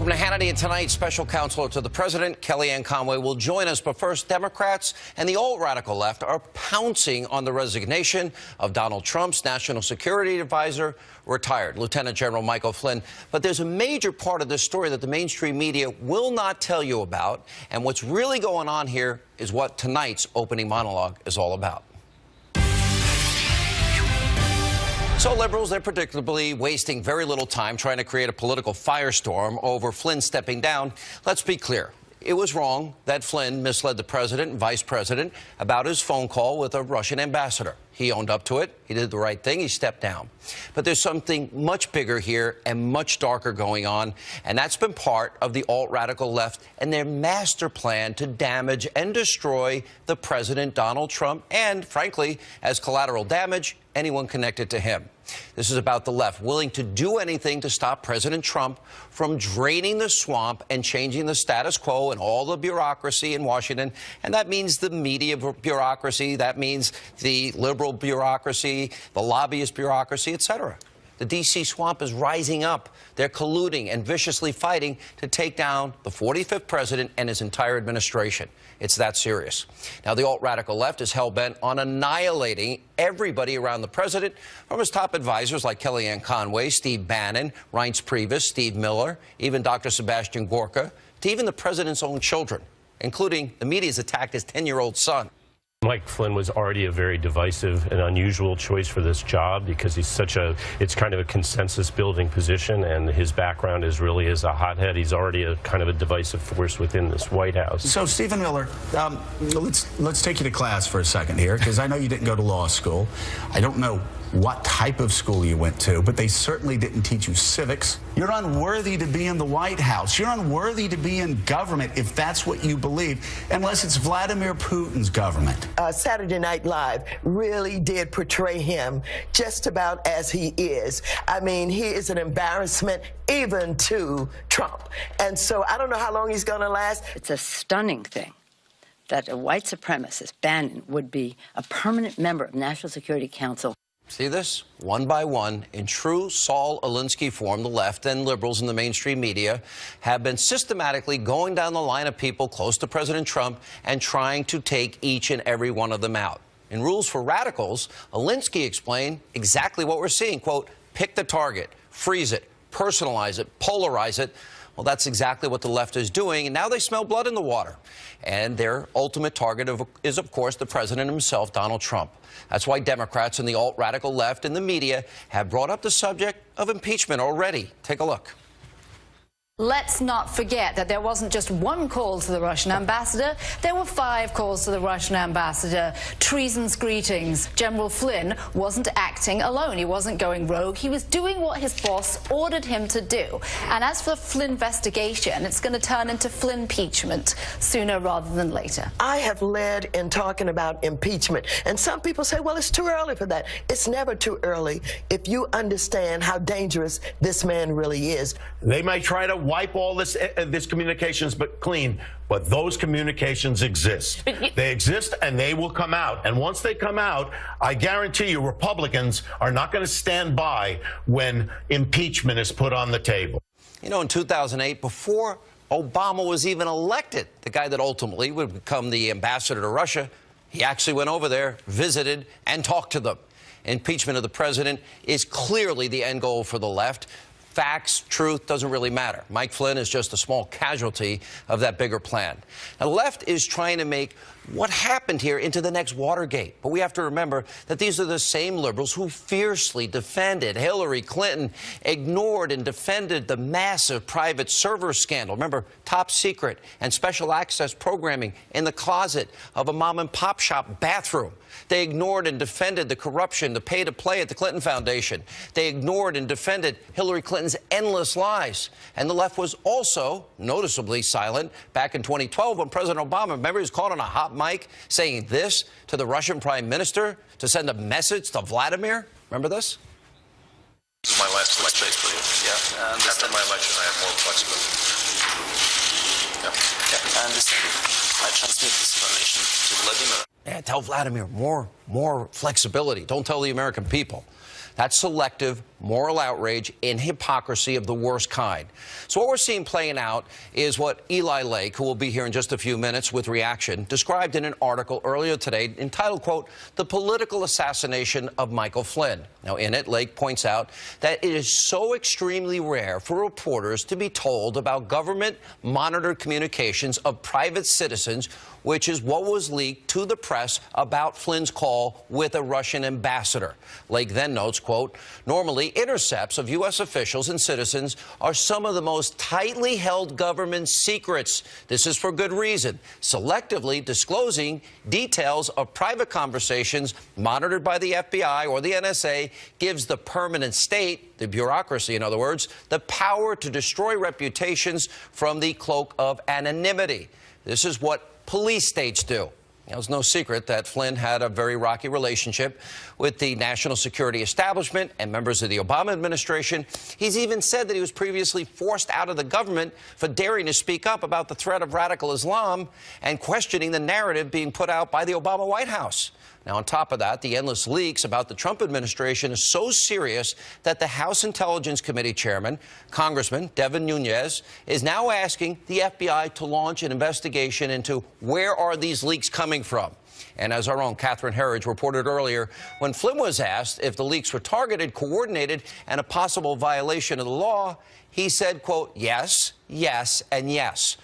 Welcome to Hannity, and tonight, special counselor to the president, Kellyanne Conway, will join us. But first, Democrats and the alt-radical left are pouncing on the resignation of Donald Trump's national security advisor, retired Lieutenant General Michael Flynn. But there's a major part of this story that the mainstream media will not tell you about. And what's really going on here is what tonight's opening monologue is all about. So liberals, they're predictably wasting very little time trying to create a political firestorm over Flynn stepping down. Let's be clear. It was wrong that Flynn misled the president and vice president about his phone call with a Russian ambassador. He owned up to it. He did the right thing. He stepped down. But there's something much bigger here and much darker going on, and that's been part of the alt-radical left and their master plan to damage and destroy the president, Donald Trump, and, frankly, as collateral damage, anyone connected to him. This is about the left willing to do anything to stop President Trump from draining the swamp and changing the status quo and all the bureaucracy in Washington. And that means the media bureaucracy, that means the liberal bureaucracy, the lobbyist bureaucracy, etc. The D.C. swamp is rising up. They're colluding and viciously fighting to take down the 45th president and his entire administration. It's that serious. Now, the alt-radical left is hell-bent on annihilating everybody around the president, from his top advisors like Kellyanne Conway, Steve Bannon, Reince Priebus, Steve Miller, even Dr. Sebastian Gorka, to even the president's own children, including the media's attacked his 10-year-old son. Mike Flynn was already a very divisive and unusual choice for this job because he's it's kind of a consensus building position, and his background is really as a hothead. He's already a kind of a divisive force within this White House. So, Stephen Miller, let's take you to class for a second here, because I know you didn't go to law school. I don't know what type of school you went to, but they certainly didn't teach you civics. You're unworthy to be in the White House. You're unworthy to be in government if that's what you believe, unless it's Vladimir Putin's government. Saturday Night Live really did portray him just about as he is. I mean, he is an embarrassment even to Trump. And so I don't know how long he's going to last. It's a stunning thing that a white supremacist, Bannon, would be a permanent member of National Security Council. See this? One by one, in true Saul Alinsky form, the left and liberals in the mainstream media have been systematically going down the line of people close to President Trump and trying to take each and every one of them out. In Rules for Radicals, Alinsky explained exactly what we're seeing. Quote, pick the target, freeze it, personalize it, polarize it. Well, that's exactly what the left is doing, and now they smell blood in the water. And their ultimate target is, of course, the president himself, Donald Trump. That's why Democrats and the alt-radical left and the media have brought up the subject of impeachment already. Take a look. Let's not forget that there wasn't just one call to the Russian ambassador. There were 5 calls to the Russian ambassador. Treason's greetings. General Flynn wasn't acting alone. He wasn't going rogue. He was doing what his boss ordered him to do. And as for the Flynn investigation, it's going to turn into Flynn impeachment sooner rather than later. I have led in talking about impeachment. And some people say, well, it's too early for that. It's never too early if you understand how dangerous this man really is. They might try to wipe all this communications but clean, but those communications exist. They exist, and they will come out. And once they come out, I guarantee you Republicans are not going to stand by when impeachment is put on the table. You know, in 2008, before Obama was even elected, the guy that ultimately would become the ambassador to Russia, he actually went over there, visited, and talked to them. Impeachment of the president is clearly the end goal for the left. Facts, truth, doesn't really matter. Mike Flynn is just a small casualty of that bigger plan. Now, the left is trying to make what happened here into the next Watergate. But we have to remember that these are the same liberals who fiercely defended Hillary Clinton, ignored and defended the massive private server scandal. Remember, top secret and special access programming in the closet of a mom-and-pop shop bathroom. They ignored and defended the corruption, the pay-to-play at the Clinton Foundation. They ignored and defended Hillary Clinton's endless lies. And the left was also noticeably silent back in 2012 when President Obama, remember, he was caught on a hot mic saying this to the Russian prime minister to send a message to Vladimir. Remember this? This is my last election for you. Yeah. After my election, I have more flexibility. Yeah. I understand. I transmit this information to Vladimir. Yeah, tell Vladimir more flexibility. Don't tell the American people. That's selective moral outrage and hypocrisy of the worst kind. So what we're seeing playing out is what Eli Lake, who will be here in just a few minutes with reaction, described in an article earlier today entitled, quote, "The Political Assassination of Michael Flynn." Now, in it, Lake points out that it is so extremely rare for reporters to be told about government-monitored communications of private citizens, which is what was leaked to the press about Flynn's call with a Russian ambassador. Lake then notes, quote, "Normally, intercepts of U.S. officials and citizens are some of the most tightly held government secrets. This is for good reason. Selectively disclosing details of private conversations monitored by the FBI or the NSA gives the permanent state, the bureaucracy in other words, the power to destroy reputations from the cloak of anonymity. This is what police states do." Now, it's no secret that Flynn had a very rocky relationship with the national security establishment and members of the Obama administration. He's even said that he was previously forced out of the government for daring to speak up about the threat of radical Islam and questioning the narrative being put out by the Obama White House. Now, on top of that, the endless leaks about the Trump administration is so serious that the House Intelligence Committee chairman, Congressman Devin Nunes, is now asking the FBI to launch an investigation into where are these leaks coming from. And as our own Catherine Herridge reported earlier, when Flynn was asked if the leaks were targeted, coordinated, and a possible violation of the law, he said, quote, "Yes, yes, and yes."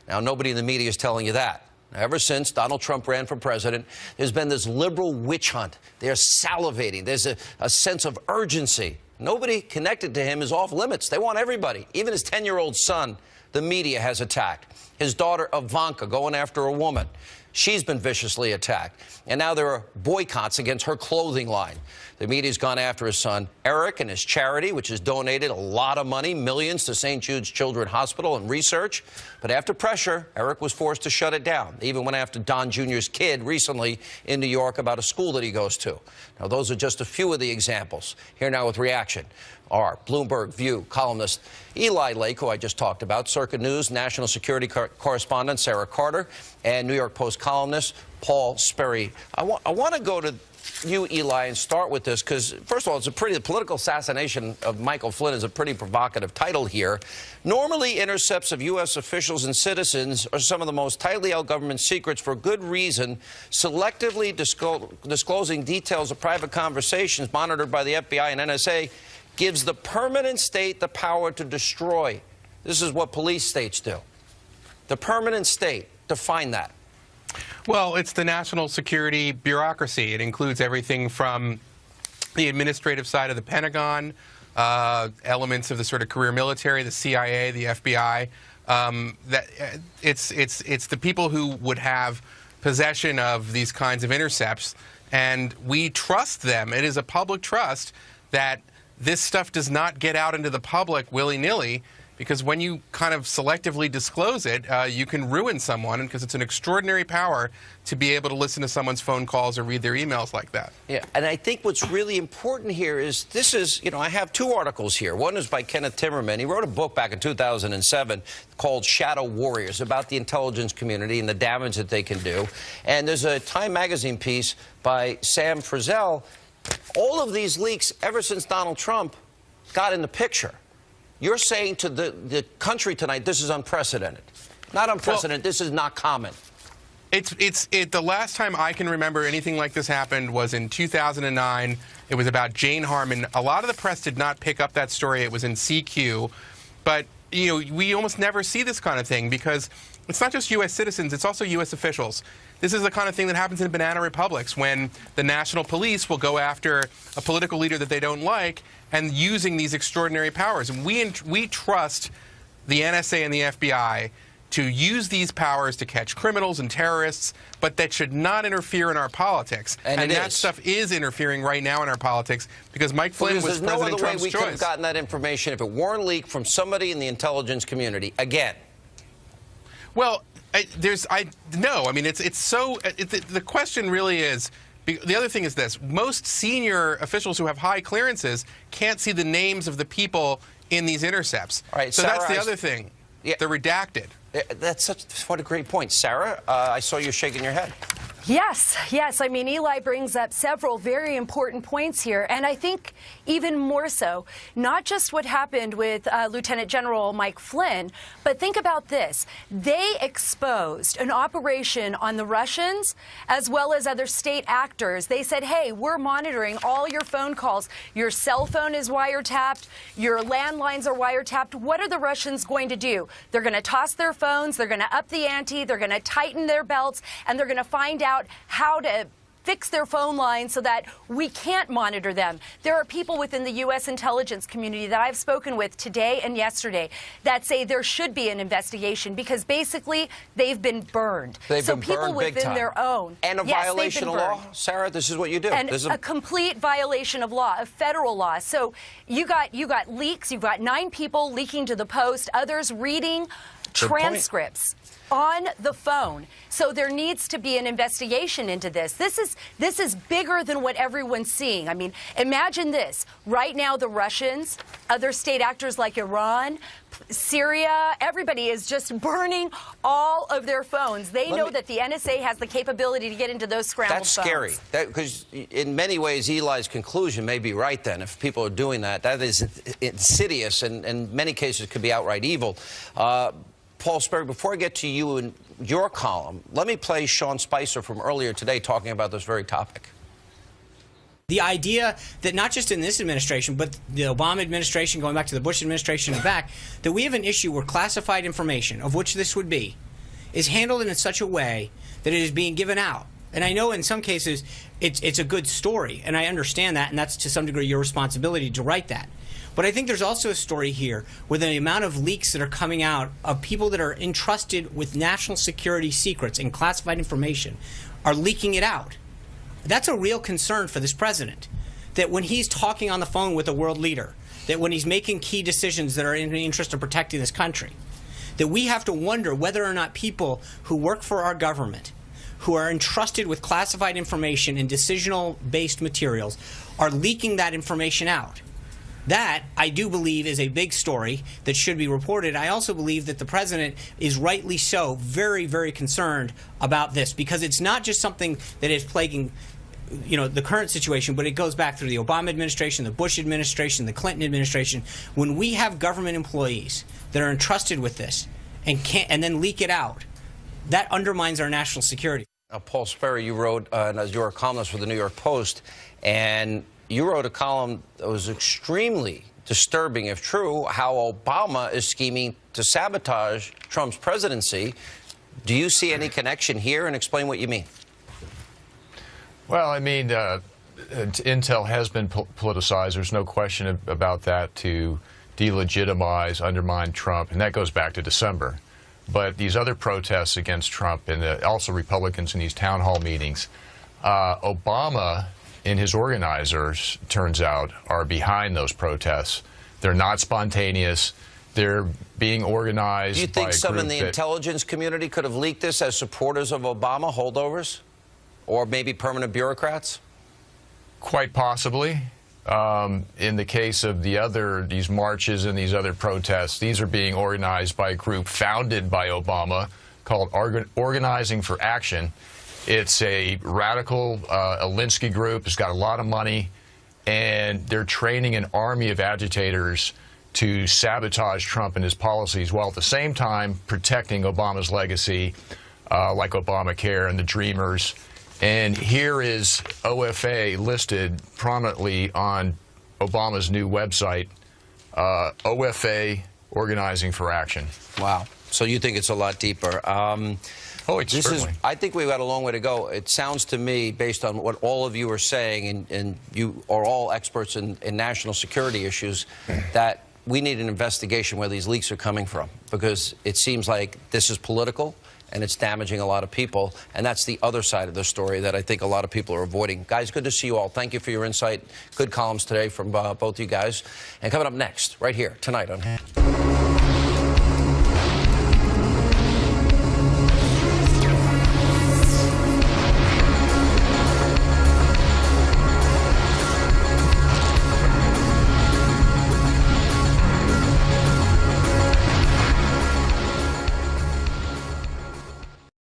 Now, nobody in the media is telling you that. Ever since Donald Trump ran for president, there's been this liberal witch hunt. They're salivating. There's a sense of urgency. Nobody connected to him is off limits. They want everybody. Even his 10-year-old son, the media has attacked. His daughter, Ivanka, going after a woman. She's been viciously attacked. And now there are boycotts against her clothing line. The media's gone after his son, Eric, and his charity, which has donated a lot of money, millions, to St. Jude's Children's Hospital and research. But after pressure, Eric was forced to shut it down. They even went after Don Jr.'s kid recently in New York about a school that he goes to. Now, those are just a few of the examples. Here now with reaction, our Bloomberg View columnist Eli Lake, who I just talked about, Circuit News national security correspondent Sarah Carter, and New York Post columnist Paul Sperry. I want to go to you, Eli, and start with this because, first of all, the political assassination of Michael Flynn is a pretty provocative title here. Normally, intercepts of U.S. officials and citizens are some of the most tightly held government secrets for good reason. Selectively disclosing details of private conversations monitored by the FBI and NSA gives the permanent state the power to destroy. This is what police states do. The permanent state, define that. Well, it's the national security bureaucracy. It includes everything from the administrative side of the Pentagon, elements of the sort of career military, the CIA, the FBI. It's the people who would have possession of these kinds of intercepts, and we trust them. It is a public trust that this stuff does not get out into the public willy-nilly, because when you kind of selectively disclose it, you can ruin someone, because it's an extraordinary power to be able to listen to someone's phone calls or read their emails like that. Yeah, and I think what's really important here is this is, I have two articles here. One is by Kenneth Timmerman. He wrote a book back in 2007 called Shadow Warriors about the intelligence community and the damage that they can do. And there's a Time magazine piece by Sam Frizzell. All of these leaks, ever since Donald Trump got in the picture, you're saying to the country tonight, this is unprecedented. Not unprecedented, this is not common. The last time I can remember anything like this happened was in 2009. It was about Jane Harman. A lot of the press did not pick up that story. It was in CQ. But, we almost never see this kind of thing because it's not just U.S. citizens, it's also U.S. officials. This is the kind of thing that happens in banana republics when the national police will go after a political leader that they don't like and using these extraordinary powers. And we trust the NSA and the FBI to use these powers to catch criminals and terrorists, but that should not interfere in our politics. And that stuff is interfering right now in our politics because Mike Flynn was President Trump's choice. There's no other way we could have gotten that information if it weren't leaked from somebody in the intelligence community. Again. Well, no. I mean, the question really is. The other thing is this. Most senior officials who have high clearances can't see the names of the people in these intercepts. All right, so Sarah, that's the other thing. Yeah. They're redacted. What a great point. Sarah, I saw you shaking your head. Yes, yes. I mean, Eli brings up several very important points here, and I think even more so, not just what happened with Lieutenant General Mike Flynn, but think about this. They exposed an operation on the Russians as well as other state actors. They said, hey, we're monitoring all your phone calls. Your cell phone is wiretapped. Your landlines are wiretapped. What are the Russians going to do? They're going to toss their phones. They're going to up the ante. They're going to tighten their belts, and they're going to find out how to fix their phone lines so that we can't monitor them. There are people within the U.S. intelligence community that I've spoken with today and yesterday that say there should be an investigation because basically they've been burned. They've so been people burned big within time. Their own. And a yes, violation of law? Sarah, this is what you do. And this is a complete violation of law, of federal law. So you got leaks. You've got 9 people leaking to the Post, others reading transcripts on the phone. So there needs to be an investigation into this. This is bigger than what everyone's seeing. I mean, imagine this. Right now, the Russians, other state actors like Iran, Syria, everybody is just burning all of their phones. They know that the NSA has the capability to get into those scrambled That's phones. scary. Because in many ways, Eli's conclusion may be right then. If people are doing that, that is insidious and in many cases could be outright evil. Paul Sperry, before I get to you and your column, let me play Sean Spicer from earlier today talking about this very topic. The idea that not just in this administration, but the Obama administration, going back to the Bush administration and back, that we have an issue where classified information, of which this would be, is handled in such a way that it is being given out. And I know in some cases it's a good story, and I understand that, and that's to some degree your responsibility to write that. But I think there's also a story here where the amount of leaks that are coming out of people that are entrusted with national security secrets and classified information are leaking it out. That's a real concern for this president, that when he's talking on the phone with a world leader, that when he's making key decisions that are in the interest of protecting this country, that we have to wonder whether or not people who work for our government, who are entrusted with classified information and decisional-based materials, are leaking that information out. That, I do believe, is a big story that should be reported. I also believe that the president is rightly so very, very concerned about this, because it's not just something that is plaguing, you know, the current situation, but it goes back through the Obama administration, the Bush administration, the Clinton administration. When we have government employees that are entrusted with this and then leak it out, that undermines our national security. Paul Sperry, you wrote, as you're a columnist for the New York Post, and you wrote a column that was extremely disturbing, if true, how Obama is scheming to sabotage Trump's presidency. Do you see any connection here? And explain what you mean. Well, I mean, intel has been politicized. There's no question about that, to delegitimize, undermine Trump. And that goes back to December. But these other protests against Trump and also Republicans in these town hall meetings, Obama and his organizers, turns out, are behind those protests. They're not spontaneous. They're being organized. Do you think some in the intelligence community could have leaked this as supporters of Obama, holdovers, or maybe permanent bureaucrats? Quite possibly. In the case of these marches and these other protests, these are being organized by a group founded by Obama called Organizing for Action. It's a radical Alinsky group. It's got a lot of money, and they're training an army of agitators to sabotage Trump and his policies, while at the same time protecting Obama's legacy, like Obamacare and the Dreamers. And here is OFA listed prominently on Obama's new website, OFA Organizing for Action. Wow. So you think it's a lot deeper. I think we've got a long way to go. It sounds to me, based on what all of you are saying, and you are all experts in national security issues, that we need an investigation where these leaks are coming from, because it seems like this is political and it's damaging a lot of people, and that's the other side of the story that I think a lot of people are avoiding. Guys, good to see you all. Thank you for your insight. Good columns today from both you guys. And coming up next, right here, tonight on